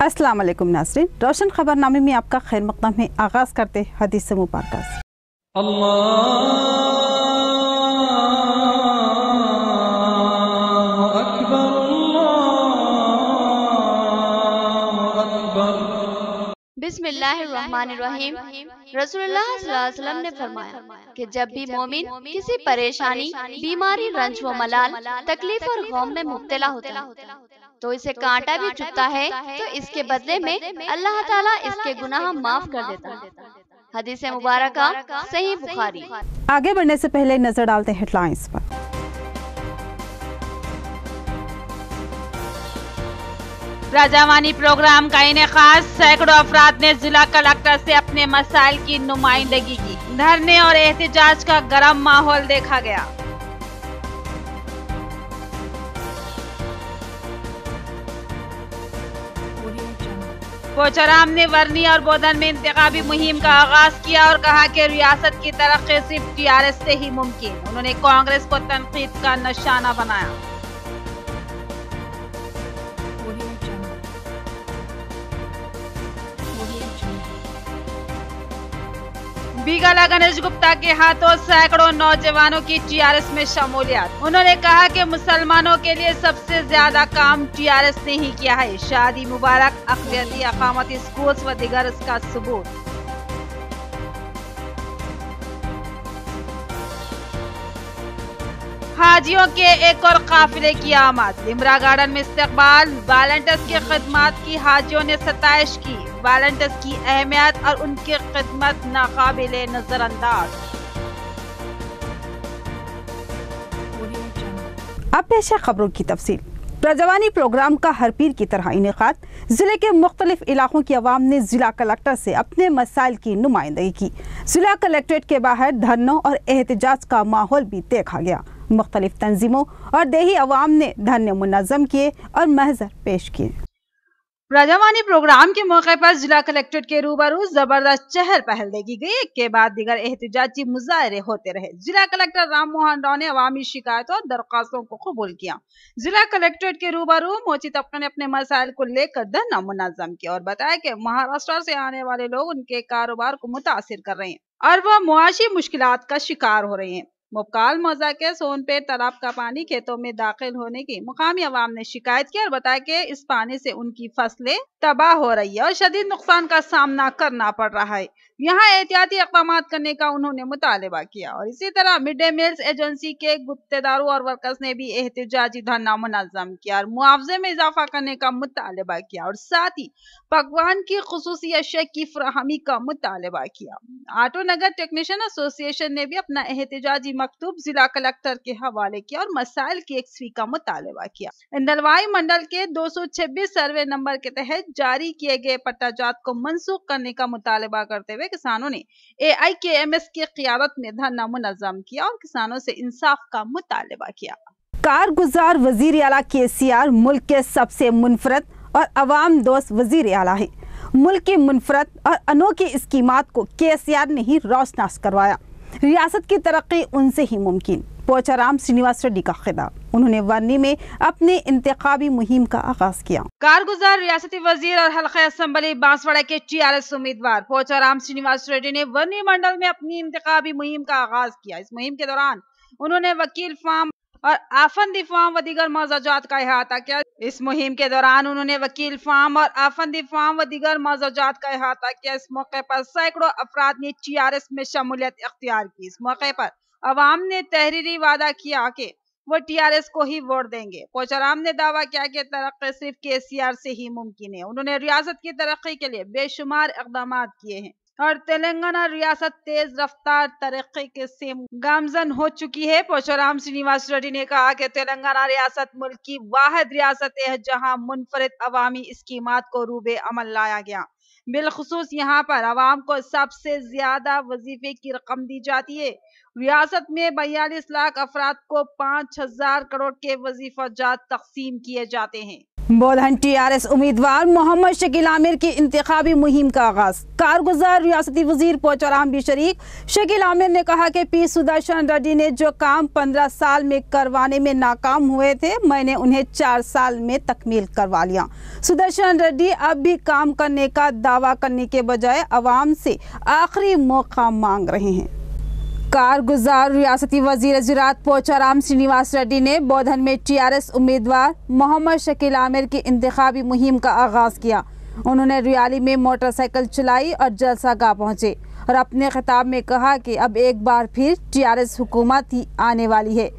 अस्सलाम वालेकुम नाज़रीन, रोशन खबरनामे में आपका खैर मक़दम है। आगाज़ करते हदीस मुबारक से। बिस्मिल्लाहिर्रहमानिर्रहीम। रसूलुल्लाह सल्लल्लाहु अलैहि वसल्लम ने फरमाया कि जब भी मोमिन किसी परेशानी, बीमारी, रंज व मलाल, तकलीफ और गम में मुब्तला होता है तो इसे कांटा भी चुभता है तो इसके बदले में अल्लाह ताला इसके गुनाह माफ कर देता है। हदीस मुबारक सही बुखारी। आगे बढ़ने से पहले नजर डालते हैं हेडलाइंस पर। रजावानी प्रोग्राम का इनेकाद, सैकड़ों अफराद ने जिला कलेक्टर से अपने मसाइल की नुमाइंदगी की। धरने और एहतजाज का गर्म माहौल देखा गया। पोचाराम ने वर्नी और बोधन में इंतखाबी मुहिम का आगाज किया और कहा कि रियासत की तरक्की सिर्फ टीआरएस से ही मुमकिन। उन्होंने कांग्रेस को तनकीद का निशाना बनाया। बीगाला गणेश गुप्ता के हाथों सैकड़ों नौजवानों की टीआरएस में शमूलियत। उन्होंने कहा कि मुसलमानों के लिए सबसे ज्यादा काम टीआरएस ने ही किया है। शादी मुबारक, अक़लियती अक़ामती स्कूल्स व दीगर इसका सबूत। हाजियों के एक और काफिले की आमद। लिमरा गार्डन में इस्तकबाल। वॉलंटियर्स की खिदमत की हाजियों ने सताइश की। वॉलंटियर्स की अहमियत और उनकी खिदमत नाकाबिले नजरअंदाज। अब पेश है खबरों की तफसील। रजावानी प्रोग्राम का हर पीर की तरह इनेकाद। जिले के मुख्तलिफ इलाकों की आवाम ने जिला कलेक्टर से अपने मसाइल की नुमाइंदगी की। जिला कलेक्ट्रेट के बाहर धरनों और एहतजाज का माहौल भी देखा गया। मुख्तलिफ तंजीमों और देही अवाम ने धरने मुनज़्ज़म किए और महज़र पेश किए। रजावानी प्रोग्राम के मौके पर जिला कलेक्ट्रेट के रूबरू जबरदस्त चहल पहल देखी गई। एक के बाद दीगर एहतजाजी मुजाहरे होते रहे। जिला कलेक्टर राम मोहन राव ने अवामी शिकायतों और दरख्वास्तों को कबूल किया। जिला कलेक्ट्रेट के रूबरू मोची तबके ने अपने मसाइल को लेकर धरना मुनज़्ज़म किया और बताया कि महाराष्ट्र से आने वाले लोग उनके कारोबार को मुतासिर कर रहे हैं और वह मुआशी मुश्किलात का शिकार हो रहे हैं। मुबकाल मौजा के सोनपेट तालाब का पानी खेतों में दाखिल होने की मुकामी अवाम ने शिकायत की और बताया कि इस पानी से उनकी फसलें तबाह हो रही है और शदीद नुकसान का सामना करना पड़ रहा है। यहाँ एहतियाती इक़दाम करने का उन्होंने मुतालबा किया और इसी तरह मिड डे मील्स एजेंसी के गुत्तेदारों और वर्कर्स ने भी एहतजाजी धरना मुनज़्ज़म किया और मुआवजे में इजाफा करने का मुतालबा किया और साथ ही पकवान की खुसूसी अशिया की फराहमी का मुतालबा किया। ऑटो नगर टेक्नीशियन एसोसिएशन ने भी अपना एहतजाजी मकतूब जिला कलेक्टर के हवाले किया और मसाइल की यकसवी का मुतालबा किया। इंदलवाई मंडल के 226 सर्वे नंबर के तहत जारी किए गए पट्टाजात को मंसूख करने का मुतालबा करते हुए किसानों ने AIKMS की क़ियादत में धरना मुनज़्ज़म किया और किसानों से इंसाफ का मुतालबा किया। कारगुजार वजीर आला KCR मुल्क के सबसे मुनफरद और अवाम दोस्त वजीर आला है। मुल्क की मुनफरद और अनोखी स्कीमात को KCR ने ही रोशनास करवाया। रियासत की तरक्की उनसे ही मुमकिन। पोचाराम श्रीनिवास रेड्डी का खिताब। उन्होंने वर्नी में अपने इंतखाबी मुहिम का आगाज किया। कारगुजार रियासती वजीर और हल्का असम्बली बांसवाड़ा के TRS उम्मीदवार पोचाराम श्रीनिवास रेड्डी ने वर्नी मंडल में अपनी इंतखाबी मुहिम का आगाज किया। इस मुहिम के दौरान उन्होंने वकील फार्म और आफंदी फार्म व दीगर मौजूदात का अहाता किया। इस मुहिम के दौरान उन्होंने वकील फार्म और आफंदी फार्म व दीगर मौजूदात का अहाता किया। इस मौके पर सैकड़ों अफराद ने TRS में शमूलियत इख्तियार की। इस मौके पर अवाम ने तहरीरी वादा किया कि वो TRS को ही वोट देंगे। पोचाराम ने दावा किया कि तरक्की सिर्फ KCR से ही मुमकिन है। उन्होंने रियासत की तरक्की के लिए बेशुमार इक़दाम किए हैं और तेलंगाना रियासत तेज रफ्तार तरक्की के से गामजन हो चुकी है। पोचाराम श्रीनिवास रेड्डी ने कहा कि तेलंगाना रियासत मुल्क की वाहिद रियासत है जहां मुनफरिद अवामी स्कीमात को रूबे अमल लाया गया। बिलखुसूस यहाँ पर अवाम को सबसे ज्यादा वजीफे की रकम दी जाती है। रियासत में 42 लाख अफराद को 5000 करोड़ के वजीफा जात तकसीम किए जाते हैं। बोधन टीआरएस उम्मीदवार मोहम्मद शकील आमिर की इंतखाबी मुहिम का आगाज। कारगुजार रियासती वजीर पोचाराम भी शरीक। शकील आमिर ने कहा कि पी सुदर्शन रेड्डी ने जो काम 15 साल में करवाने में नाकाम हुए थे, मैंने उन्हें 4 साल में तकमील करवा लिया। सुदर्शन रेड्डी अब भी काम करने का दावा करने के बजाय अवाम से आखिरी मौका मांग रहे हैं। कारगुजार रियासती वजीर ज़राअत पोचाराम श्रीनिवास रेड्डी ने बोधन में टीआरएस उम्मीदवार मोहम्मद शकील आमिर की इंतखाबी मुहिम का आगाज़ किया। उन्होंने रियाली में मोटरसाइकिल चलाई और जलसागाह पहुंचे और अपने खिताब में कहा कि अब एक बार फिर टीआरएस हुकूमत ही आने वाली है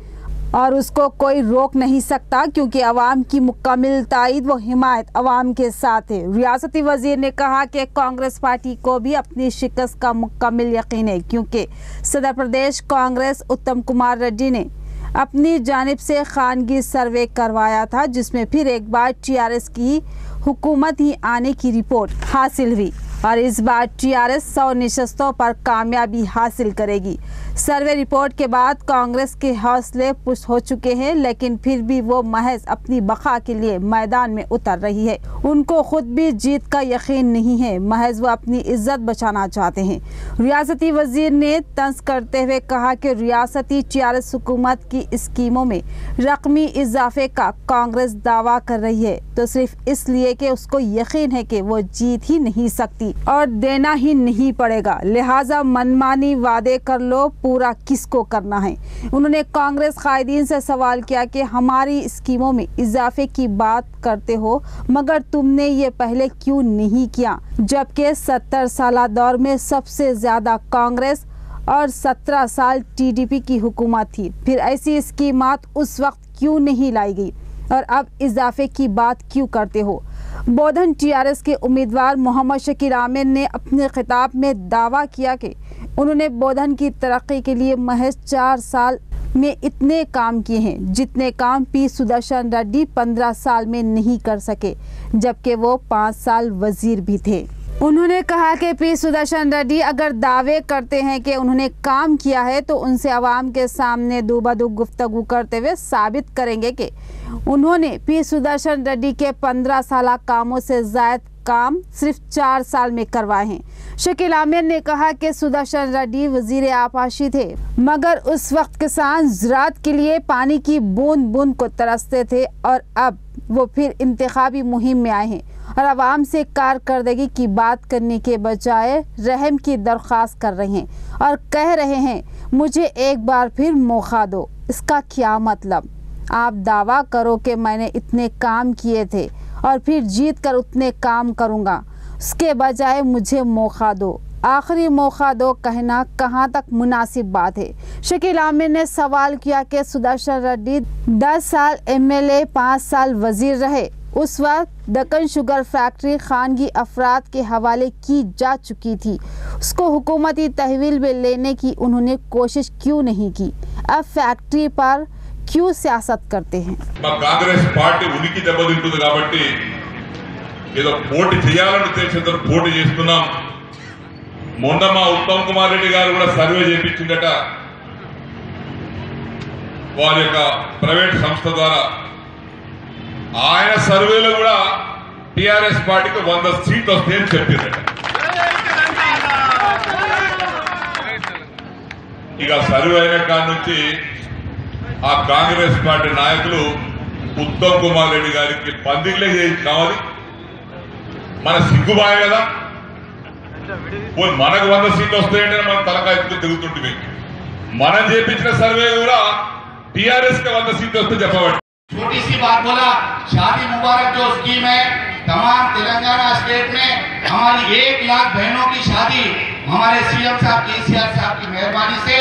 और उसको कोई रोक नहीं सकता, क्योंकि अवाम की मुकम्मल ताईद व हिमायत अवाम के साथ है। रियासती वजीर ने कहा कि कांग्रेस पार्टी को भी अपनी शिकस्त का मुकम्मल यकीन है, क्योंकि सदर प्रदेश कांग्रेस उत्तम कुमार रेड्डी ने अपनी जानिब से खानगी सर्वे करवाया था, जिसमें फिर एक बार टीआरएस की हुकूमत ही आने की रिपोर्ट हासिल हुई और इस बार टीआरएस 100 नशस्तों पर कामयाबी हासिल करेगी। सर्वे रिपोर्ट के बाद कांग्रेस के हौसले पुष्ट हो चुके हैं, लेकिन फिर भी वो महज अपनी बका के लिए मैदान में उतर रही है। उनको खुद भी जीत का यकीन नहीं है, महज वो अपनी इज्जत बचाना चाहते हैं। रियासती वजीर ने तंज करते हुए कहा कि रियासती टीआरएस हुकूमत की स्कीमों में रकमी इजाफे का कांग्रेस दावा कर रही है तो सिर्फ इसलिए कि उसको यकीन है कि वो जीत ही नहीं सकती और देना ही नहीं पड़ेगा, लिहाजा मनमानी वादे कर लो, पूरा किसको करना है। उन्होंने कांग्रेस कायदीन से सवाल किया कि हमारी स्कीमों में इजाफे की बात करते हो, मगर तुमने ये पहले क्यों नहीं किया, जबकि 70 साल दौर में सबसे ज्यादा कांग्रेस और 17 साल टीडीपी की हुकूमत थी। फिर ऐसी स्कीमात उस वक्त क्यों नहीं लाई गई और अब इजाफे की बात क्यों करते हो। बोधन टीआरएस के उम्मीदवार मोहम्मद शकील आमिर ने अपने खिताब में दावा किया कि उन्होंने बोधन की तरक्की के लिए महज 4 साल में इतने काम किए हैं जितने काम पी सुदर्शन रेड्डी 15 साल में नहीं कर सके, जबकि वो 5 साल वजीर भी थे। उन्होंने कहा कि पी सुदर्शन रेड्डी अगर दावे करते हैं कि उन्होंने काम किया है तो उनसे आवाम के सामने दूबादू गुफ्तगू करते हुए साबित करेंगे कि उन्होंने पी सुदर्शन रेड्डी के 15 साल कामों से ज़ायद काम सिर्फ 4 साल में करवाए हैं। शकील आमिर ने कहा कि सुदर्शन रेड्डी वजीर आपाशी थे, मगर उस वक्त किसान ज़राअत के लिए पानी की बूंद बूंद को तरसते थे और अब वो फिर इंतखाबी मुहिम में आए हैं और आवाम से कारकर्दगी की बात करने के बजाय रहम की दरख्वास्त कर रहे हैं और कह रहे हैं मुझे एक बार फिर मौका दो। इसका क्या मतलब? आप दावा करो कि मैंने इतने काम किए थे और फिर जीत कर उतने काम करूँगा, उसके बजाय मुझे मौका दो, आखिरी मौका दो कहना कहाँ तक मुनासिब बात है। शकील आमिर ने सवाल किया कि सुदर्शन रेड्डी 10 साल एमएलए 5 साल वजीर रहे, उस वक्त दक्कन शुगर फैक्ट्री खानगी अफराद के हवाले की जा चुकी थी, उसको हुकूमती तहवील में लेने की उन्होंने कोशिश क्यों नहीं की? अब फैक्ट्री पर क्यों सियासत करते हैं? कांग्रेस पार्टी उనికి దెబ్బతింటుంది కాబట్టి ఏదో పోటీ చేయాలని ఉద్దేశంతో పోటీ చేస్తున్నాం। మొన్న మా ఉత్తమ్ కుమార్ రెడ్డి గారు కూడా సర్వే చేయించిందట, వారి యొక్క ప్రైవేట్ సంస్థ ద్వారా ఆయన సర్వేలో కూడా టిఆర్ఎస్ పార్టీకి 100 సీట్లు వస్తాయని చెప్పిందట। ఇక సర్వే అయిన కాడి నుంచి ఆ కాంగ్రెస్ పార్టీ నాయకులు ఉత్తమ్ కుమార్ రెడ్డి గారికి పందిర్లే కావాలి, మన సిగ్గుబాయ కదా, మనకు 100 సీట్లు వస్తాయంటే మనం తలకాయ తిరుగుతుంటే మనం చేపించిన సర్వే కూడా टीआरएस का 100 सीट वस्तु जफावट। छोटी सी बात बोला, शादी मुबारक जो स्कीम है तमाम तेलंगाना स्टेट में हमारी 1 लाख बहनों की शादी हमारे सीएम साहब केसीआर साहब की मेहरबानी से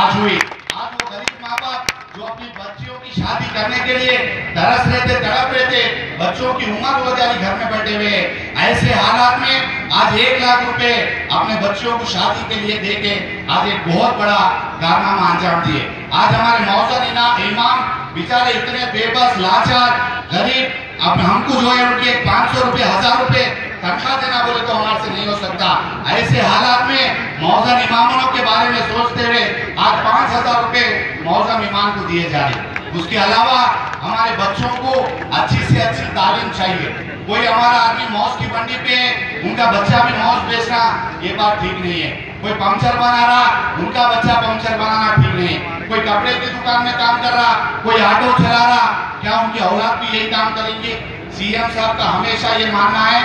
आज हुई। आज वो गरीब माँ बाप जो अपनी बच्चियों की शादी करने के लिए तरस रहे थे, तड़प रहे थे, बच्चों की उम्र हो जाए घर में बैठे हुए, ऐसे हालात में आज 1 लाख रुपए अपने बच्चों को शादी के लिए देके आज एक बहुत बड़ा कारनामा अंजाम दिए। आज हमारे मौजूद इमाम बेचारे इतने बेबस लाचार गरीब, अब हमको जो है उनके 500 रुपए 1000 रुपए तनख्वाह देना बोले तो हमारे से नहीं हो सकता। ऐसे हालात में मौजूद इमामों के बारे में सोचते हुए आज 5000 रुपए मौजूद इमाम को दिए जा रहे। اس کے علاوہ ہمارے بچوں کو اچھی سے اچھی تعلیم چاہیے. کوئی ہمارا آدمی موز کی منڈی پہ ہے, ان کا بچہ بھی موز بیچ رہا, یہ بات ٹھیک نہیں ہے. کوئی پنچر بنا رہا, ان کا بچہ پنچر بنانا ٹھیک نہیں ہے. کوئی کپڑے کی دکان میں کام کر رہا, کوئی آٹو چلا رہا, کیا ان کی اولاد بھی یہی کام کریں گے؟ سی ایم صاحب کا ہمیشہ یہ ماننا ہے,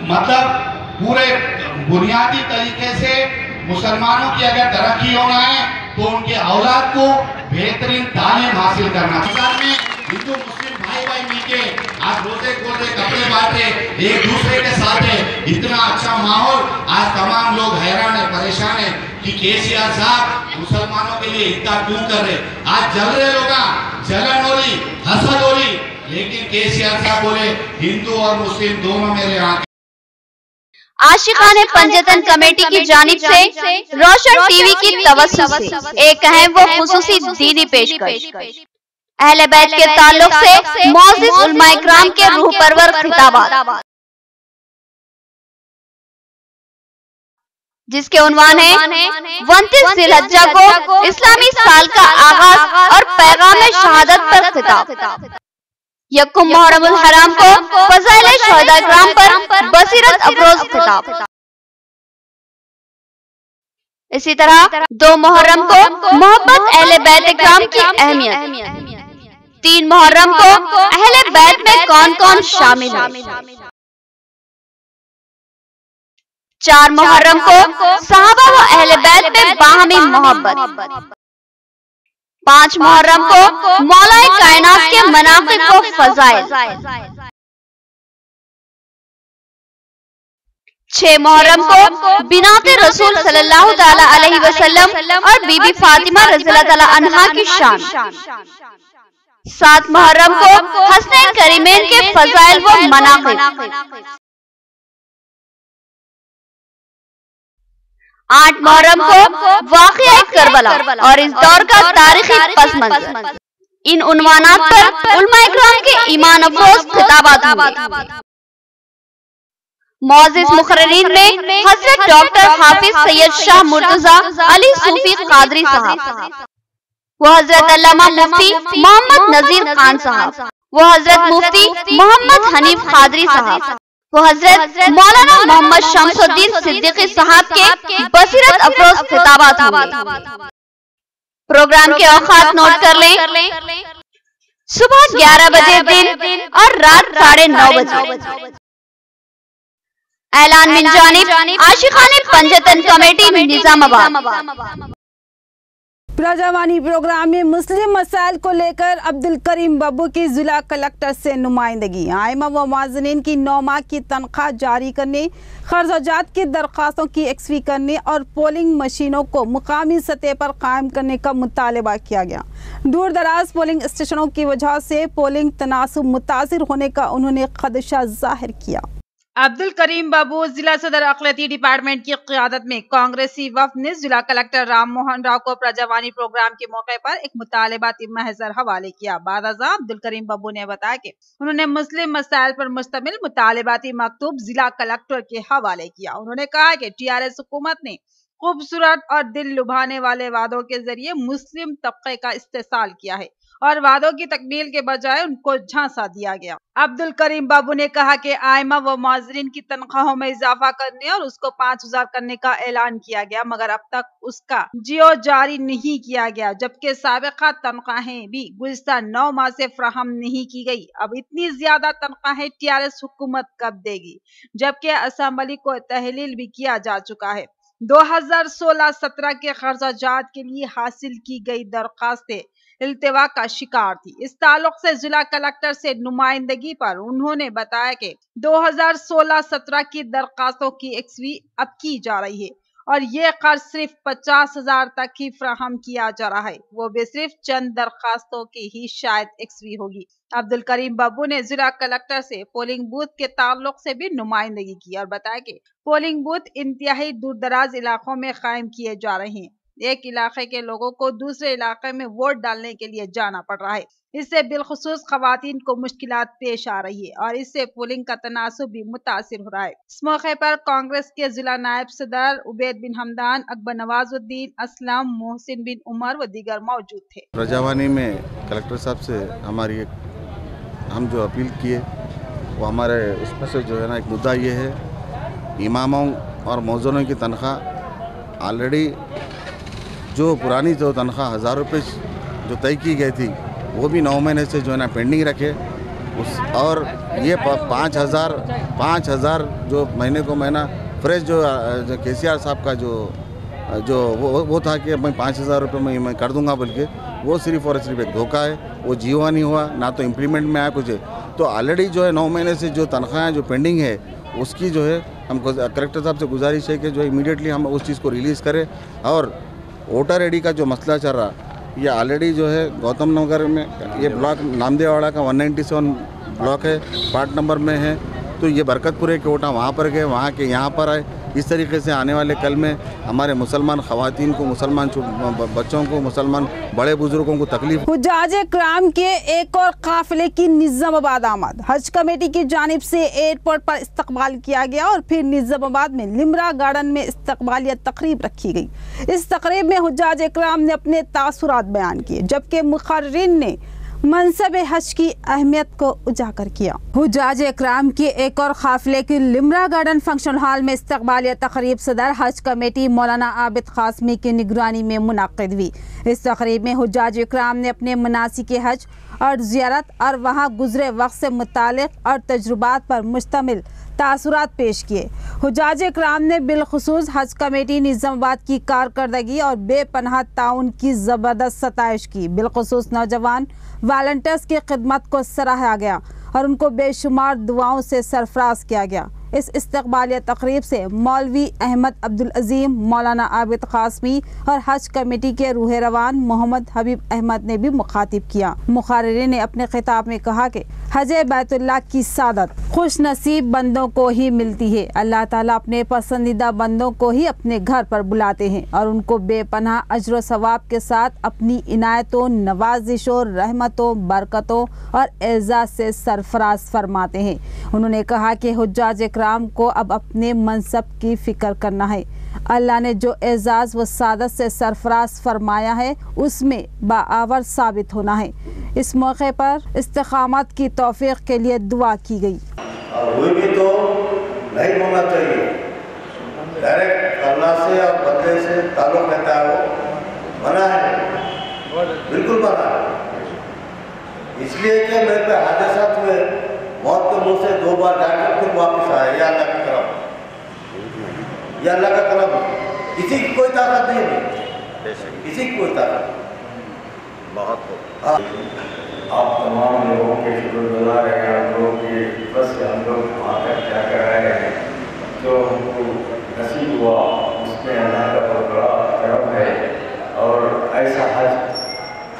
مطلب پورے بنیادی طریقے سے مسلمانوں کی اگر ترقی ہونا ہے تو ان کے اولاد کو بہترین تعلیم حاصل کرنا. میں ہندو مسلم بھائی بھائی مل کے آج روزے کھولے, کپڑے بانٹے, ایک دوسرے کے ساتھ ہے, اتنا اچھا ماحول. آج تمام لوگ حیران ہیں, پریشان ہیں کہ کیسیآر صاحب مسلمانوں کے لیے اتنا کیوں کر رہے. آج جل رہے لوگ, جلن ہو رہی, حسد ہو رہی, لیکن کیسیآر صاحب بولے ہندو اور مسلم دونوں میرے یہاں. عاشقان پنجتن کمیٹی کی جانب سے روشن ٹی وی کی توسط سے ایک اہم و خصوصی دینی پیشکش, اہل بیت کے تعلق سے معزز علماء اکرام کے روح پرور خطابات, جس کے عنوان ہے 29 ذی الحجہ کو اسلامی سال کا آغاز اور پیغام شہادت پر خطاب. یکم محرم الحرام کو فضائل شہداء اکرام پر بصیرت افروز خطاب. اسی طرح 2 محرم کو محبت اہل بیت اکرام کی اہمیت, 3 محرم کو اہل بیت میں کون کون شامل ہے, 4 محرم کو صحابہ و اہل بیت میں باہمی محبت, 5 محرم کو مولا کائنات کے مناقب و فضائل, 6 محرم کو بنات رسول صلی اللہ تعالی علیہ وسلم اور بی بی فاطمہ رضی اللہ تعالی عنہا کی شان, 7 محرم کو حسنین کریمین کے فضائل و مناقب, 8 محرم کو واقعہ کربلا اور اس دور کا تاریخی پس منظر. ان عنوانات پر علماء اکرام کے ایمان افروز خطابات ہوئے. معزز مقررین میں حضرت ڈاکٹر حافظ سید شاہ مرتضی علی صوفی قادری صاحب, وہ حضرت علامہ مفتی محمد نذیر خان صاحب, وہ حضرت مفتی محمد حنیف قادری صاحب, وہ حضرت مولانا محمد شمس الدین صدیقی صاحب کے بصیرت افروز خطابات ہوئے. پروگرام کے اوقات نوٹ کر لیں, صبح 11 بجے دن اور رات 9:30 بجے. اعلان من جانب عاشقان پنجتن کمیٹی نظام آباد. پراجاوانی پروگرام میں مسلم مسائل کو لے کر عبدالکریم ببو کی ضلع کلکٹر سے نمائندگی. آئمہ و معززین کی 9 ماہ کی تنخواہ جاری کرنے, خراجات کی درخواستوں کی یکسوئی کرنے اور پولنگ مشینوں کو مقامی سطح پر قائم کرنے کا مطالبہ کیا گیا. دور دراز پولنگ اسٹیشنوں کی وجہ سے پولنگ تناسب متاثر ہونے کا انہوں نے خدشہ ظاہر کیا. عبدالکریم بابو ضلع صدر اقلیتی ڈپارٹمنٹ کی قیادت میں کانگریسی وفد نے ضلع کلکٹر رام موہن راؤ کو پراجاوانی پروگرام کے موقع پر ایک مطالباتی محضر حوالے کیا. بعد ازاں عبدالکریم بابو نے بتایا کہ انہوں نے مسلم مسائل پر مشتمل مطالباتی مکتوب ضلع کلکٹر کے حوالے کیا. انہوں نے کہا کہ TRS حکومت نے خوبصورت اور دل لبھانے والے وعدوں کے ذریعے مسلم طبقے کا استحصال کیا ہے اور وعدوں کی تکمیل کے بجائے ان کو جھانسا دیا گیا. عبدالکریم بابو نے کہا کہ آئمہ و معززین کی تنخواہوں میں اضافہ کرنے اور اس کو 5,000 کرنے کا اعلان کیا گیا, مگر اب تک اس کا جیو جاری نہیں کیا گیا, جبکہ سابقہ تنخواہیں بھی گزشتہ 9 ماہ سے فراہم نہیں کی گئی. اب اتنی زیادہ تنخواہیں TRS حکومت کب دے گی, جبکہ اسمبلی کو تحلیل بھی کیا جا چکا ہے. 2016-17 کے خراجات کے لیے حاصل کی گئی درخواستیں التوا کا شکار تھی. اس تعلق سے ضلع کلکٹر سے نمائندگی پر انہوں نے بتایا کہ 2016-17 کی درخواستوں کی یکسوئی اب کی جا رہی ہے اور یہ قرض صرف 50,000 تک ہی فراہم کیا جا رہا ہے, وہ بھی صرف چند درخواستوں کی ہی شاید یکسوئی ہوگی. عبدالکریم بابو نے ضلع کلکٹر سے پولنگ بوتھ کے تعلق سے بھی نمائندگی کی اور بتایا کہ پولنگ بوتھ انتہائی دور دراز علاقوں میں قائم کیے جا رہے ہیں. ایک علاقے کے لوگوں کو دوسرے علاقے میں ووٹ ڈالنے کے لیے جانا پڑ رہا ہے۔ اس سے بالخصوص خواتین کو مشکلات پیش آ رہی ہے اور اس سے پولنگ کا تناسب بھی متاثر ہو رہا ہے۔ اس موقع پر کانگریس کے ضلع نائب صدر عبید بن حمدان، اکبر نواز الدین، اسلم، محسن بن عمر و دیگر موجود تھے۔ رجاوانی میں کلکٹر صاحب سے ہم جو اپیل کیے وہ ہمارے اس میں سے جو ہے نا ایک مدعا یہ ہے، اماموں اور مؤذنوں کی تنخواہ آلریڈی جو پرانی جو تنخواہ 1000 روپے جو طے کی گئی تھی وہ بھی 9 مہینے سے جو ہے نا پینڈنگ رکھے، اور یہ 5000 جو مہینے کو مہینہ فریش جو کے سی آر صاحب کا جو وہ تھا کہ میں 5000 روپے میں کر دوں گا، بلکہ وہ صرف اور صرف ایک دھوکہ ہے، وہ جیوا نہیں ہوا، نہ تو امپلیمنٹ میں آیا کچھ ہے۔ تو آلریڈی جو ہے 9 مہینے سے جو تنخواہیں جو پینڈنگ ہے اس کی جو ہے ہم کو کلکٹر صاحب سے گزارش ہے کہ جو امیڈیٹلی ہم اس چیز کو ریلیز کریں، اور ووٹر آئی ڈی کا جو مسئلہ چل رہا یہ آلریڈی جو ہے گوتم نگر میں یہ بلاک نامدیو واڑہ کا 197 بلاک ہے، پارٹ نمبر میں ہے، تو یہ برکت پورے کے ووٹاں وہاں پر گئے، وہاں کے یہاں پر آئے۔ اس طریقے سے آنے والے کل میں ہمارے مسلمان خواتین کو، مسلمان بچوں کو، مسلمان بڑے بزرگوں کو تکلیف۔ حجاج کرام کے ایک اور قافلے کی نظام آباد آمد، حج کمیٹی کی جانب سے ایئرپورٹ پر استقبال کیا گیا اور پھر نظام آباد میں لمرا گارڈن میں استقبالیہ تقریب رکھی گئی۔ اس تقریب میں حجاج کرام نے اپنے تاثرات بیان کیے، جبکہ مقررین نے منصب حج کی اہمیت کو اجاگر کیا۔ حجاج اکرام کے ایک اور قافلے کی لمرا گارڈن فنکشن ہال میں استقبالیہ تقریب صدر حج کمیٹی مولانا عابد قاسمی کی نگرانی میں منعقد ہوئی۔ اس تقریب میں حجاج اکرام نے اپنے مناسک حج اور زیارت اور وہاں گزرے وقت سے متعلق اور تجربات پر مشتمل تاثرات پیش کیے۔ حجاج اکرام نے بالخصوص حج کمیٹی نظام آباد کی کارکردگی اور بے پناہ تعاون کی زبردست ستائش کی، بالخصوص نوجوان والنٹیئرز کی خدمت کو سراہا گیا اور ان کو بے شمار دعاؤں سے سرفراز کیا گیا۔ اس استقبالیہ تقریب سے مولوی احمد عبدالعظیم، مولانا عابد قاسمی اور حج کمیٹی کے روح روان محمد حبیب احمد نے بھی مخاطب کیا۔ مقررین نے اپنے خطاب میں کہا کہ حج بیت اللہ کی سعادت خوش نصیب بندوں کو ہی ملتی ہے۔ اللہ تعالیٰ اپنے پسندیدہ بندوں کو ہی اپنے گھر پر بلاتے ہیں اور ان کو بے پناہ اجر و ثواب کے ساتھ اپنی عنایتوں، نوازشوں، رحمتوں، برکتوں اور اعزاز سے سرفراز فرماتے ہیں۔ انہوں نے کہا کہ حجاج اکرام کو اب اپنے منصب کی فکر کرنا ہے۔ اللہ نے جو اعزاز و سعادت سے سرفراز فرمایا ہے اس میں باآور ثابت ہونا ہے۔ اس موقع پر استقامت کی توفیق کے لیے دعا کی گئی۔ اور ہوئی بھی تو نہیں ہونا چاہیے، ڈائریکٹ اللہ سے اور بندے سے تعلق رہتا ہے، وہ منع ہے، بالکل منع ہے۔ اس لیے کہ میرے پہ حادثات ہوئے، موت کے منہ سے 2 بار جا کر پھر واپس آئے، یا اللہ کا کرم، یا اللہ کا کرم۔ کسی کی کوئی طاقت نہیں ہے، کسی کی کوئی طاقت نہیں۔ آپ تمام لوگوں کے شکر گزار ہیں، آپ لوگوں کی بس ہم لوگ وہاں کر کیا کر رہے ہیں، جو ہم کو نصیب ہوا اس میں اللہ کا بہت بڑا کرم ہے، اور ایسا حج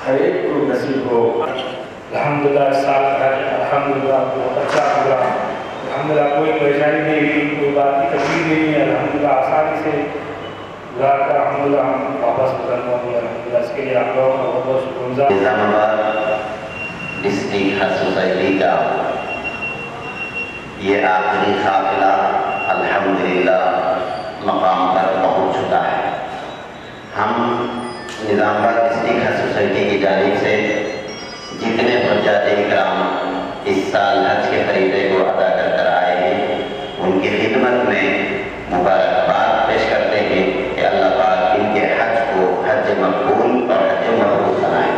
ہر ایک کو نصیب ہو۔ الحمدللہ ساتھ ہے، الحمدللہ بہت اچھا ہوا، الحمدللہ کوئی پریشانی نہیں ہوئی، کوئی بات کی تکلیف نہیں ہے، الحمدللہ آسانی سے گزار کر الحمدللہ ہم واپس گزرنا ہوا۔ الحمدللہ اس کے لیے آپ لوگوں کا بہت بہت شکر گزار۔ نظام آباد ڈسٹرکٹ حج سوسائٹی کا یہ آخری قافلہ الحمدللہ مقام پر پہنچ چکا ہے۔ ہم نظام آباد ڈسٹرکٹ حج سوسائٹی کی جانب سے جتنے حجاج اکرام اس سال حج کے فریضے کو ادا کر کر آئے ہیں ان کی خدمت میں مبارکباد پیش کرتے ہیں کہ اللہ پاک ان کے حج کو حج مقبول اور حج مبرور بنائے۔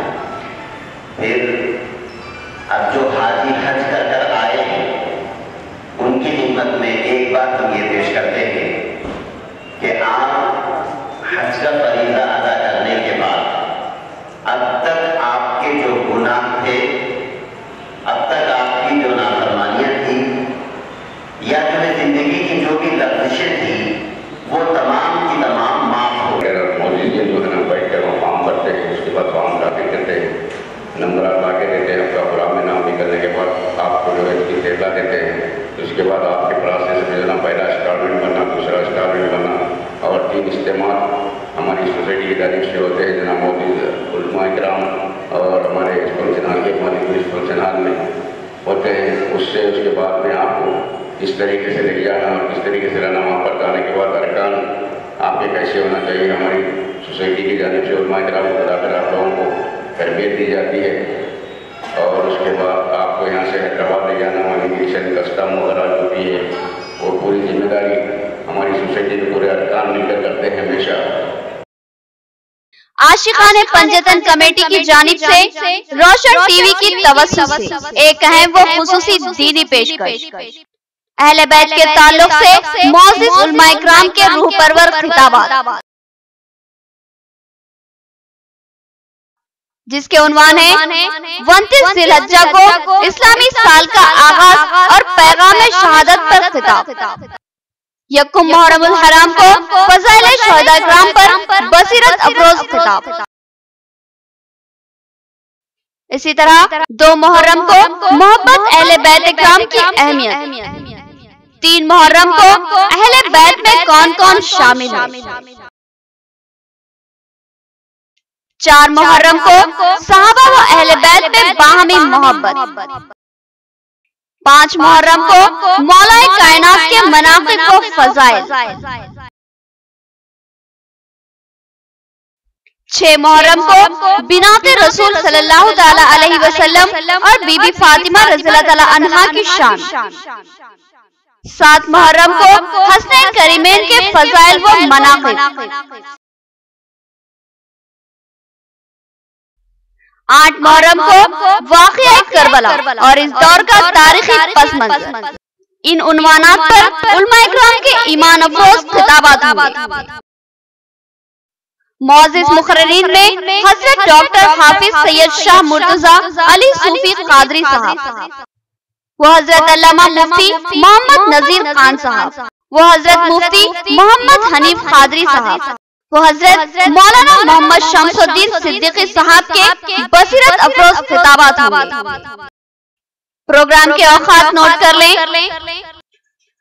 پھر اب جو حاجی حج کر کر آئے ہیں ان کی خدمت میں ایک بات ہم یہ پیش کرتے ہیں کہ آپ حج کا فریضہ ادا کرنے کے بعد اب تک آپ کے جو گناہ تھے، اب تک آپ کی جو نافرمانیاں تھیں، یا جو زندگی کی جو بھی لغزشیں تھیں، وہ تمام کی تمام معاف ہو گئے۔ مودی جی جو ہے نا بیٹھ کر وہ کام کرتے ہیں، اس کے بعد کام داخل کرتے ہیں، نمبرات لا کے دیتے ہیں، آپ کا پروگرام میں نام نکلنے کے بعد آپ کو جو ہے اس کی ٹیبلا دیتے ہیں، اس کے بعد آپ کے پروسیس میں جو ہے نا پہلا انسٹالمنٹ بننا، دوسرا انسٹالمنٹ بننا اور 3 اجتماع हमारी सोसाइटी की जानिब से होते हैं। जनाब मौजूद उलमा इकराम और हमारे इस फंक्शन हॉल के मालिक इस फंक्शन हॉल में होते हैं। उसके बाद में आपको किस तरीके से ले जाना और किस तरीके से रहना, वहाँ पर जाने के बाद अरकान आपके कैसे होना चाहिए, हमारी सोसाइटी की जानिब से उलमा इकराम को बुलाकर आप लोगों को तरबियत दी जाती है। और उसके बाद आपको यहाँ से हैदराबाद ले जाना, वहाँ इमिग्रेशन कस्टम वगैरह जो भी है वो पूरी जिम्मेदारी हमारी सोसाइटी के पूरे अरकान मिलकर करते हैं हमेशा। आशिकाने पंजतन कमेटी की जानिब से रोशन टीवी की तवज्जो से एक अहम व खुसूसी दीनी पेशकश, अहले बैत के ताल्लुक से मौजूद उलमा इकराम के रूह परवर खिताबात, जिसके उन्वान है 29 जिलहज्जा को इस्लामी साल का आगाज और पैगाम शहादत पर खिताब, यकुम मुहर्रमुल हराम को फज़ाइल शहदा इकराम पर बसीरत अफरोज खिताब। इसी तरह 2 मुहर्रम को मोहब्बत अहले बैत इकराम की अहमियत, 3 मुहर्रम को अहले बैत में कौन कौन शामिल है, 4 मुहर्रम को सहाबा व अहले बैत में बाहमी मोहब्बत, 5 मुहर्रम को मौलाए कायनात के मनाक़िब व फ़ज़ाइल, 6 मुहर्रम को बिनाते रसूल सल्लल्लाहु तआला अलैहि वसल्लम और बीबी फातिमा रज़ियल्लाहु तआला अन्हा की शान, 7 मुहर्रम को हसनैन करीमैन के फ़ज़ाइल व मनाक़िब, 8 मुहर्रम को वाक़िया करबला और इस दौर का तारीखी पस मंज़र। इन उन्वानात पर उलमा इकराम के ईमान अफरोज खिताबात हुए। मौजूद मुक़र्रिरीन में हज़रत डॉक्टर हाफिज सैयद शाह मुर्तज़ा अली सूफी कादरी साहब, वो हज़रत अल्लामा मुफ्ती मोहम्मद नज़ीर खान साहब, वो हज़रत मुफ्ती मोहम्मद हनीफ कादरी साहब, वो हज़रत मौलाना मोहम्मद शमसुद्दीन सिद्दीकी साहब के बसीरत अफरोज खिताबात हुए। प्रोग्राम के औकात नोट कर लें।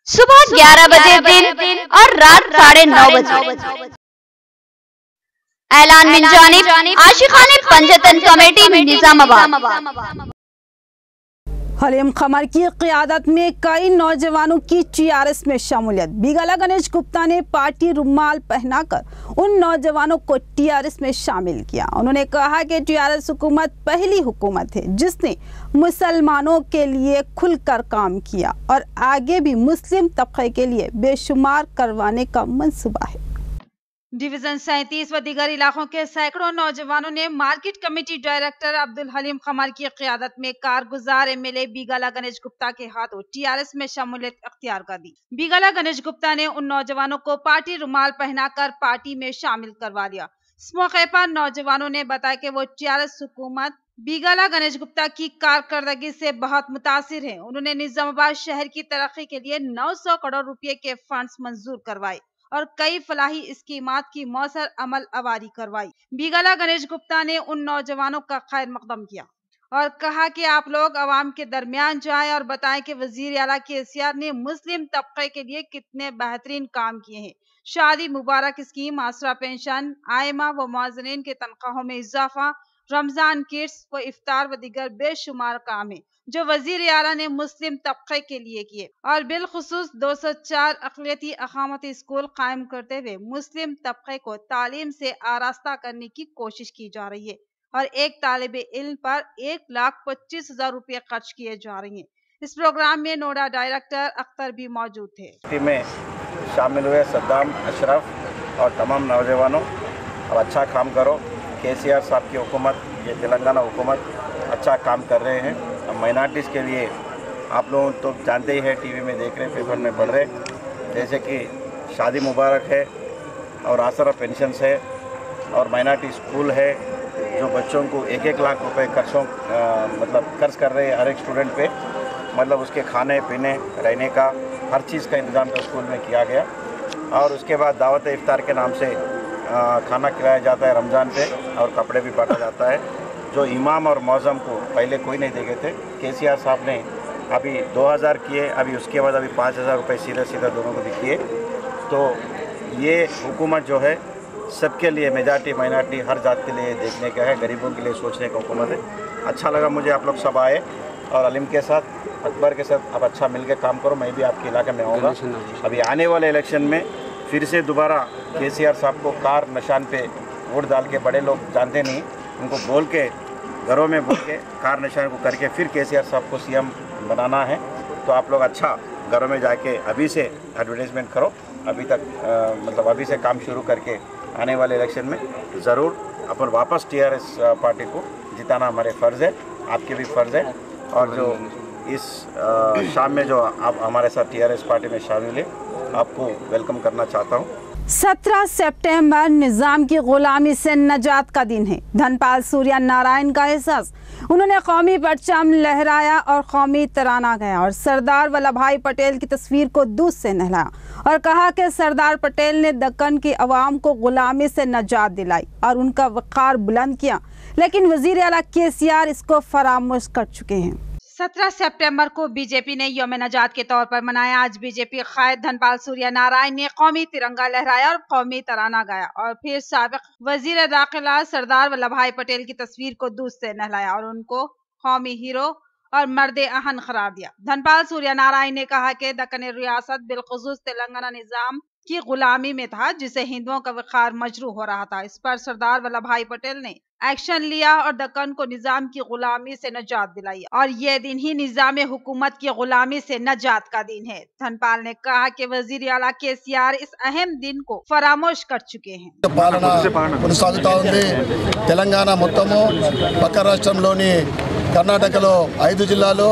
सुबह 11 बजे दिन और रात 9:30 बजे। ऐलान मिन जानिब आशिकाने पंजतन कमेटी निजामाबाद। हलीम खमर की क़ियादत में कई नौजवानों की टीआरएस में शमूलियत। बिगला गणेश गुप्ता ने पार्टी रुमाल पहनाकर उन नौजवानों को टीआरएस में शामिल किया। उन्होंने कहा कि टीआरएस हुकूमत पहली हुकूमत है जिसने मुसलमानों के लिए खुलकर काम किया और आगे भी मुस्लिम तबके के लिए बेशुमार करवाने का मंसूबा है। डिवीजन 37 व दीगर इलाकों के सैकड़ों नौजवानों ने market committee director Abdul Haleem Khamar की क़ियादत में कारगुजार एमएलए बिगला गणेश गुप्ता के हाथों टीआरएस में शमूलियत अख्तियार कर दी। बिगला गणेश गुप्ता ने उन नौजवानों को पार्टी रुमाल पहनाकर पार्टी में शामिल करवा लिया। इस मौके पर नौजवानों ने बताया कि वो टीआरएस हुकूमत बिगला गणेश गुप्ता की कारकर्दगी से बहुत मुतासिर है। उन्होंने निजामाबाद शहर की तरक्की के लिए 900 करोड़ रुपए के फंड्स मंजूर करवाए और कई फलाही स्कीमात की मौसर अमल अवारी करवाई। बिगला गणेश गुप्ता ने उन नौजवानों का खैर मकदम किया और कहा कि आप लोग अवाम के दरमियान जाएं और बताएं कि वजीर आला केसीआर ने मुस्लिम तबके के लिए कितने बेहतरीन काम किए हैं। शादी मुबारक स्कीम, आसरा पेंशन, आयमा व मुआज़िनीन के तनख्वाहों में इजाफा, रमजान किट्स व इफ्तार व दीगर बेशुमार काम है जो वजीर आला ने मुस्लिम तबके के लिए किए और बिलखुसूस 204 अक़लियती अक़ामती स्कूल कायम करते हुए मुस्लिम तबके को तालीम से आरास्ता करने की कोशिश की जा रही है और एक तालिब इल्म पर 1,25,000 रुपये खर्च किए जा रहे हैं। इस प्रोग्राम में नोडा डायरेक्टर अख्तर भी मौजूद थे। टीम में शामिल हुए सद्दाम, अशरफ और तमाम नौजवानों, अब अच्छा काम करो। केसीआर साहब की हुकूमत, ये तेलंगाना हुकूमत अच्छा काम कर रहे हैं। अब माइनॉरिटीज़ के लिए आप लोग तो जानते ही हैं, टीवी में देख रहे, पेपर में पढ़ रहे, जैसे कि शादी मुबारक है और आसरा पेंशन है और माइनॉरिटी स्कूल है जो बच्चों को 1-1 लाख रुपए मतलब खर्च कर रहे हैं हर एक स्टूडेंट पे, मतलब उसके खाने पीने रहने का हर चीज़ का इंतज़ाम तो स्कूल में किया गया। और उसके बाद दावत इफ्तार के नाम से खाना खिलाया जाता है रमज़ान पे और कपड़े भी बांटा जाता है, जो इमाम और मौज़म को पहले कोई नहीं देखे थे। केसीआर साहब ने अभी 2000 किए, अभी उसके बाद अभी 5000 रुपये सीधा दोनों को दिए। तो ये हुकूमत जो है सबके लिए मेजॉरिटी माइनॉरिटी हर जात के लिए देखने का है, गरीबों के लिए सोचने का हुकूमत है। अच्छा लगा मुझे आप लोग सब आए और अलीम के साथ अकबर के साथ आप अच्छा मिल के काम करो। मैं भी आपके इलाके में आऊँगा। अभी आने वाले इलेक्शन में फिर से दोबारा KCR साहब को कार निशान पे वोट डाल के, बड़े लोग जानते नहीं, उनको बोल के घरों में बोल के कार निशान को करके फिर KCR साहब को CM बनाना है। तो आप लोग अच्छा घरों में जाके अभी से एडवर्टाइजमेंट करो, अभी तक मतलब अभी से काम शुरू करके आने वाले इलेक्शन में ज़रूर अपन वापस TRS पार्टी को जिताना हमारे फ़र्ज़ है, आपके भी फ़र्ज़ है। और जो इस शाम में जो आप हमारे साथ TRS पार्टी में शामिल है, आपको वेलकम करना चाहता हूँ। 17 सितंबर निज़ाम की गुलामी से नजात का दिन है। धनपाल सूर्य नारायण का एहसास, उन्होंने कौमी परचम लहराया और कौमी तराना गाया और सरदार वल्लभ भाई पटेल की तस्वीर को दूध से नहलाया और कहा कि सरदार पटेल ने दक्कन की आवाम को गुलामी से नजात दिलाई और उनका वक़ार बुलंद किया, लेकिन वज़ीर आला KCR इसको फरामोश कर चुके हैं। 17 सितंबर को बीजेपी ने यौम नजात के तौर पर मनाया। आज बीजेपी कायद धनपाल सूर्य नारायण ने कौमी तिरंगा लहराया और कौमी तराना गाया और फिर साबिक वजीर दाखिला सरदार वल्लभ भाई पटेल की तस्वीर को दूध से नहलाया और उनको कौमी हीरो और मर्द अहन करार दिया। धनपाल सूर्य नारायण ने कहा कि दक्कन रियासत बिलखुसूस तेलंगाना निजाम की गुलामी में था, जिसे हिंदुओं का वक़ार मजरू हो रहा था। इस पर सरदार वल्लभ भाई पटेल ने एक्शन लिया और दक्कन को निजाम की गुलामी से नजात दिलाई और ये दिन ही निजाम हुकूमत की गुलामी से नजात का दिन है। धनपाल ने कहा कि वजीर आला KCR इस अहम दिन को फरामोश कर चुके हैं। पालना కొనసాగుతా ఉంది। తెలంగాణ మొత్తము పక్క రాష్ట్రంలోని కర్ణాటకలో 5 జిల్లాలు,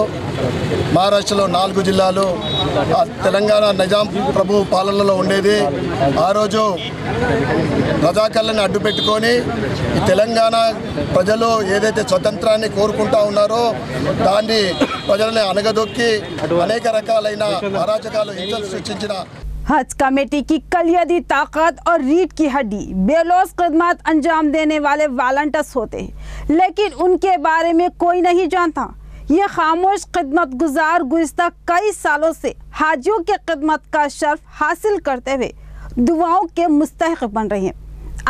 మహారాష్ట్రలో 4 జిల్లాలు తెలంగాణ నిజాం ప్రభు పాలనలో ఉండేది। ఆ రోజు రజాకర్లను అడ్డు పెట్టుకొని తెలంగాణ ప్రజలు ఏదైతే స్వతంత్రాన్ని కోరుకుంటా ఉన్నారో దాన్ని ప్రజల్ని అనగదొక్కి అనేక రకాలైన అరాచకాలు హింసలు సృష్టించిన हज कमेटी की कलियदी ताकत और रीढ़ की हड्डी बेलौस खिदमत अंजाम देने वाले वॉलंटियर्स होते हैं, लेकिन उनके बारे में कोई नहीं जानता। ये खामोश खिदमत गुजार गुज़िश्ता कई सालों से हाजियों के खिदमत का शर्फ हासिल करते हुए दुआओं के मुस्तहिक बन रहे हैं।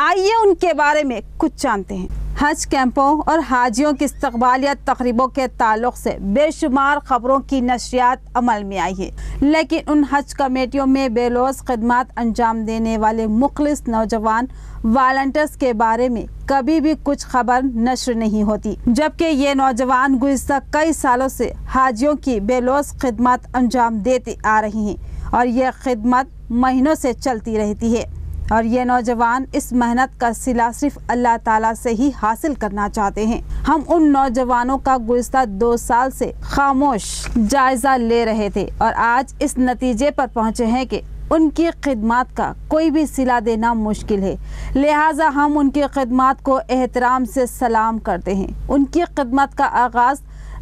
आइए उनके बारे में कुछ जानते हैं। हज कैंपों और हाजियों की इस्तकबालिया तकरीबों के ताल्लुक से बेशुमार खबरों की नशरियात अमल में आई है, लेकिन उन हज कमेटियों में बेलौस खिदमत अंजाम देने वाले मुखलिस नौजवान वॉलंटियर्स के बारे में कभी भी कुछ खबर नश्र नहीं होती, जबकि ये नौजवान गुज़िश्ता कई सालों से हाजियों की बेलौस खिदमत अंजाम देते आ रही हैं और ये खिदमत महीनों से चलती रहती है और ये नौजवान इस मेहनत का सिला सिर्फ अल्लाह ताला से ही हासिल करना चाहते हैं। हम उन नौजवानों का गुज़िश्ता 2 साल से खामोश जायजा ले रहे थे और आज इस नतीजे पर पहुंचे हैं कि उनकी खिदमत का कोई भी सिला देना मुश्किल है, लिहाजा हम उनकी खिदमत को एहतराम से सलाम करते हैं। उनकी खिदमत का आगाज़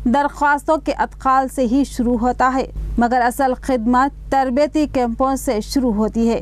दरख्वास्तों के अतकाल से ही शुरू होता है, मगर असल खिदमत तरबियती कैंपों से शुरू होती है।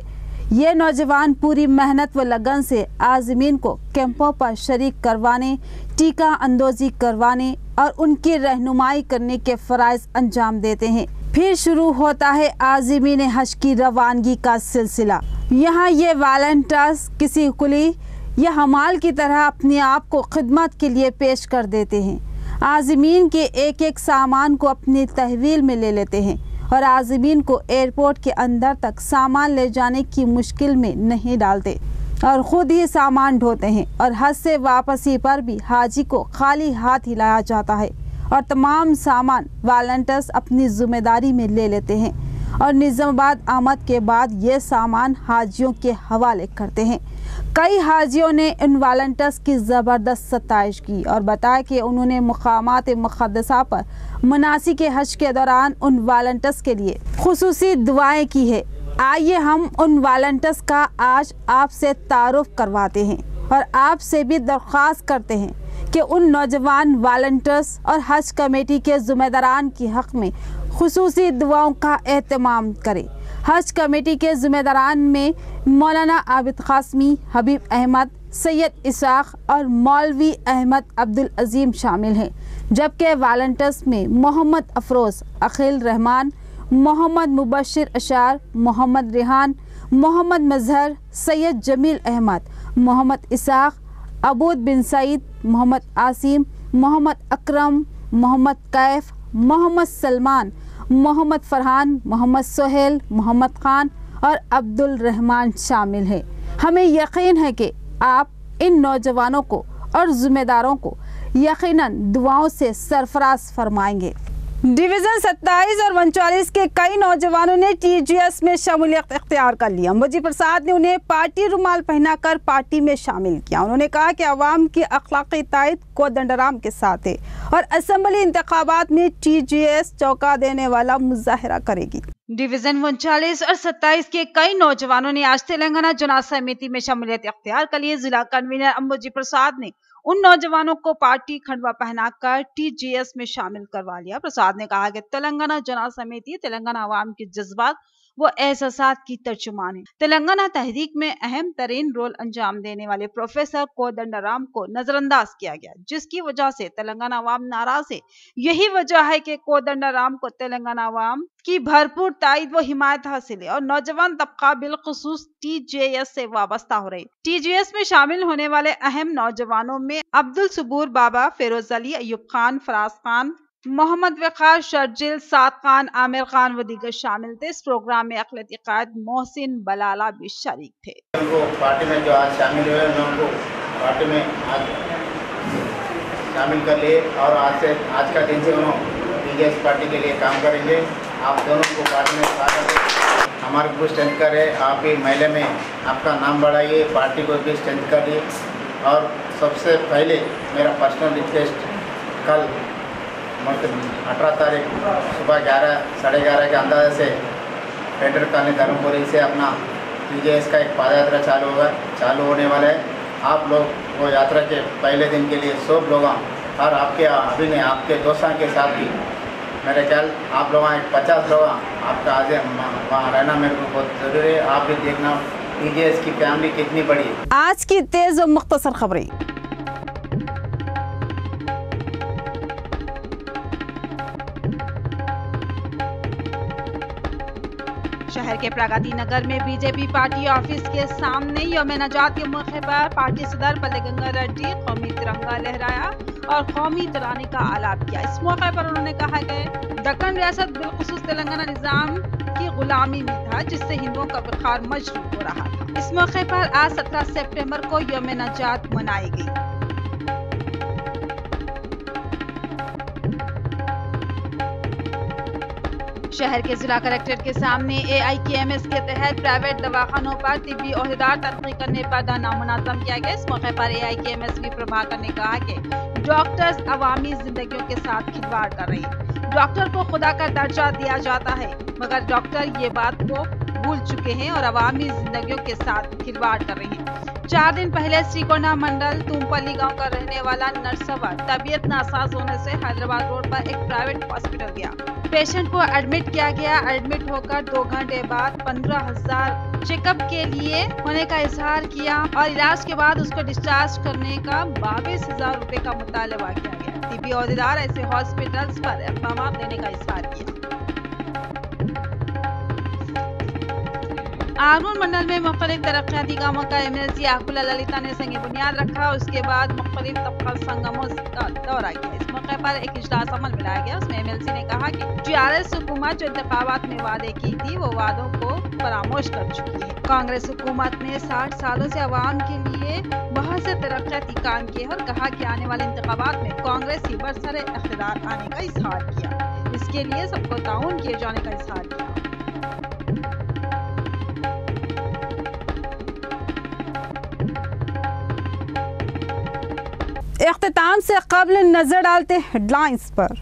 ये नौजवान पूरी मेहनत व लगन से आज़मीन को कैंपों पर शरीक करवाने, टीका अंदोज़ी करवाने और उनकी रहनुमाई करने के फ़राइज़ अंजाम देते हैं। फिर शुरू होता है आज़मीन हज की रवानगी का सिलसिला। यहाँ ये वॉलंटियर्स किसी कुली या हमाल की तरह अपने आप को खिदमत के लिए पेश कर देते हैं। आज़मीन के एक एक सामान को अपनी तहवील में ले लेते हैं और आज़मीन को एयरपोर्ट के अंदर तक सामान ले जाने की मुश्किल में नहीं डालते और ख़ुद ही सामान ढोते हैं और हज से वापसी पर भी हाजी को खाली हाथ ही लाया जाता है और तमाम सामान वॉलंटियर्स अपनी ज़िम्मेदारी में ले लेते हैं और निज़ामाबाद आमद के बाद ये सामान हाजियों के हवाले करते हैं। कई हाजियों ने इन वॉलंटियर्स की ज़बरदस्त सताइश की और बताया कि उन्होंने मकामात मुक़द्दसा पर मनासिक हज के दौरान उन वॉलंटियर्स के लिए खुसूसी दुआएं की है। आइए हम उन वॉलंटियर्स का आज आपसे तारुफ करवाते हैं और आपसे भी दरख्वास्त करते हैं कि उन नौजवान वॉलंटियर्स और हज कमेटी के ज़िम्मेदारान की हक़ में खुसूसी दुआओं का एहतमाम करें। हज कमेटी के ज़िम्मेदारान में मौलाना आबिद क़ासमी, हबीब अहमद, सैयद इसाक़ और मौलवी अहमद अब्दुल अज़ीम शामिल हैं, जबकि वॉलंटियर्स में मोहम्मद अफरोज़, अखिल रहमान, मोहम्मद मुबशिर अशार, मोहम्मद रिहान, मोहम्मद मजहर, सैयद जमील अहमद, मोहम्मद इसाक, अबूद बिन सईद, मोहम्मद आसिम, मोहम्मद अकरम, मोहम्मद कैफ, मोहम्मद सलमान, मोहम्मद फरहान, मोहम्मद सोहेल, मोहम्मद खान और अब्दुल रहमान शामिल हैं। हमें यकीन है कि आप इन नौजवानों को और जिम्मेदारों को यकीनन दुआओं से सरफराज फरमाएंगे। डिवीज़न 27 और 39 के कई नौजवानों ने TGS में शमूलियत इख्तियार कर लिया। मोदी प्रसाद ने उन्हें पार्टी रुमाल पहनाकर पार्टी में शामिल किया। उन्होंने कहा कि अवाम की अखलाकी तायद कोदंडराम के साथ है और असेंबली इंतखाबात में TGS चौंका देने वाला मुजाहरा करेगी। डिवीजन 39 और 27 के कई नौजवानों ने आज तेलंगाना चुनाव समिति में शमूलियत इख्तियार कर लिए। जिला कन्वीनर अंबुजी प्रसाद ने उन नौजवानों को पार्टी खंडवा पहनाकर TGS में शामिल करवा लिया। प्रसाद ने कहा कि तेलंगाना चुनाव समिति तेलंगाना अवाम के जज्बात वो एहसासात की तर्जुमान है। तेलंगाना तहरीक में अहम तरीन रोल अंजाम देने वाले प्रोफेसर कोदंडराम को नजरअंदाज किया गया, जिसकी वजह से तेलंगाना अवाम नाराज है। यही वजह है कि कोदंडराम को तेलंगाना अवाम की भरपूर तायद व हिमायत हासिल है और नौजवान तबका बिलखुसूस TGS से वाबस्ता हो रही। TGS में शामिल होने वाले अहम नौजवानों में अब्दुल सबूर बाबा, फेरोज अली, अयूब खान, फराज खान, मोहम्मद वकार, शर्जिल, साद खान, आमिर खान व दीगर शामिल थे। इस प्रोग्राम में अक़लियती क़ायद मोहसिन बलाला भी शरीक थे। उनको पार्टी में जो आज शामिल हुए उनको पार्टी में आज शामिल कर लिए और आज का दिन से उन्होंने TGS पार्टी के लिए काम करेंगे। आप दोनों को पार्टी में स्वागत, हमारे को स्ट्रेंथ करे, आप भी महिला में आपका नाम बढ़ाइए, पार्टी को भी स्ट्रेंथ करिए। और सबसे पहले मेरा पर्सनल रिक्वेस्ट, कल 18 तारीख सुबह 11:30 के अंदाजे से फेडरल कॉलोनी धर्मपुरी से अपना TGS का एक पाद यात्रा चालू होने वाला है। आप लोग वो यात्रा के पहले दिन के लिए सब लोग और आपके अभी ने आपके दोस्तों के साथ भी मेरे ख्याल आप लोग 50 लोग आपका आज वहाँ रहना मेरे को बहुत ज़रूरी है। आप भी देखना TGS की फैमिली कितनी बड़ी है। आज की तेज़ और मुख्तसर खबरें। शहर के प्रगति नगर में बीजेपी पार्टी ऑफिस के सामने यौम नजात के मौके पर पार्टी सदर बल्लेगंगा रेड्डी कौमी तिरंगा लहराया और कौमी तराने का आलाप किया। इस मौके पर उन्होंने कहा कि दक्कन रियासत बिलखुसूस तेलंगाना निजाम की गुलामी में था, जिससे हिंदुओं का वक़ार मजरूह हो रहा था। इस मौके पर आज 17 सितंबर को यौम नजात मनाई गई। शहर के जिला कलेक्ट्रेट के सामने AIKMS के तहत प्राइवेट दवाखानों पर तिब्बी ओहदेदार तनकीद करने पर धरना मुनज़्ज़म किया गया। इस मौके पर AIKMS की प्रभाकर ने कहा कि डॉक्टर्स अवामी जिंदगियों के साथ खिलवाड़ कर रहे हैं। डॉक्टर को खुदा का दर्जा दिया जाता है, मगर डॉक्टर ये बात को भूल चुके हैं और अवामी जिंदगियों के साथ खिलवाड़ कर रहे हैं। 4 दिन पहले श्रीकोंडा मंडल तुमपल्ली गांव का रहने वाला नरसवा तबीयत नासाज होने से हैदराबाद रोड पर एक प्राइवेट हॉस्पिटल गया। पेशेंट को एडमिट किया गया। एडमिट होकर 2 घंटे बाद 15,000 चेकअप के लिए होने का इजहार किया और इलाज के बाद उसको डिस्चार्ज करने का 22,000 रुपए का मुतालबा किया गया। तिब्बी ओहदेदार ऐसे हॉस्पिटल्स पर इक़दाम लेने का इजहार किया। आनूर मंडल में मुख्तलिफ तरक्याती कामों का MLC आकुला ललिता ने संग बुनियाद रखा। उसके बाद मुख्तलिफ तबका संगमों का दौरा किया। इस मौके पर एक इजलास अमल में लाया गया। उसमें MLC ने कहा कि TRS हुकूमत जो इंतखाबात में वादे की थी वो वादों को फरामोश कर चुकी है। कांग्रेस हुकूमत ने 60 सालों से अवाम के लिए बहुत से तरक्याती काम किए और कहा कि आने वाले इंतखाबात में कांग्रेस ही बरसरे इख्तिदार आने का इजहार किया। इसके लिए सबको ताउन किए जाने का इजहार किया। इख्तिताम से कबल नजर डालते हेडलाइंस पर।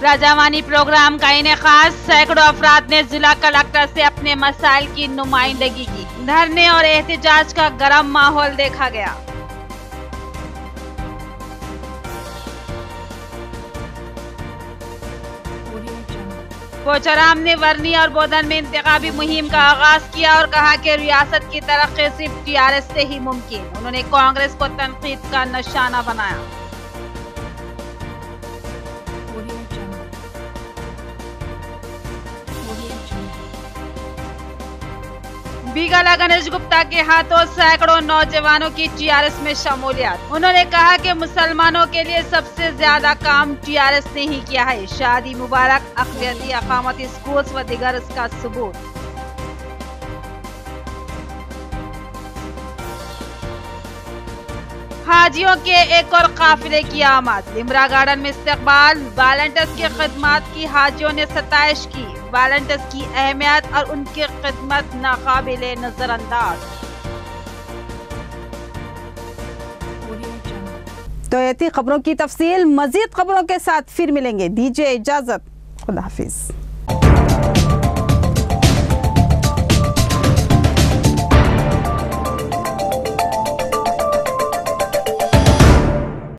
राजावानी प्रोग्राम का इनेकाद, सैकड़ों अफराद ने जिला कलेक्टर से अपने मसाइल की नुमाइंदगी की। धरने और एहतजाज का गर्म माहौल देखा गया। पोचाराम ने वर्नी और बोधन में इंतखाबी मुहिम का आगाज किया और कहा कि रियासत की तरक्की सिर्फ TRS से ही मुमकिन। उन्होंने कांग्रेस को तनकीद का निशाना बनाया। बीगाला गणेश गुप्ता के हाथों सैकड़ों नौजवानों की टीआरएस में शमूलियत। उन्होंने कहा कि मुसलमानों के लिए सबसे ज्यादा काम टीआरएस ने ही किया है। शादी मुबारक, अक़लियती अक़ामती स्कूल्स व दिगर इसका सबूत। हाजियों के एक और काफिले की आमद। लिम्रा गार्डन में इस्तकबाल। वॉलंटियर्स की खिदमत की हाजियों ने सताइश की। वॉलंटियर्स की अहमियत और उनकी खिदमत नाकाबिले नजरअंदाज। तो ये थी खबरों की तफसील। मजीद खबरों के साथ फिर मिलेंगे। दीजिए इजाजत। खुदा हाफिज।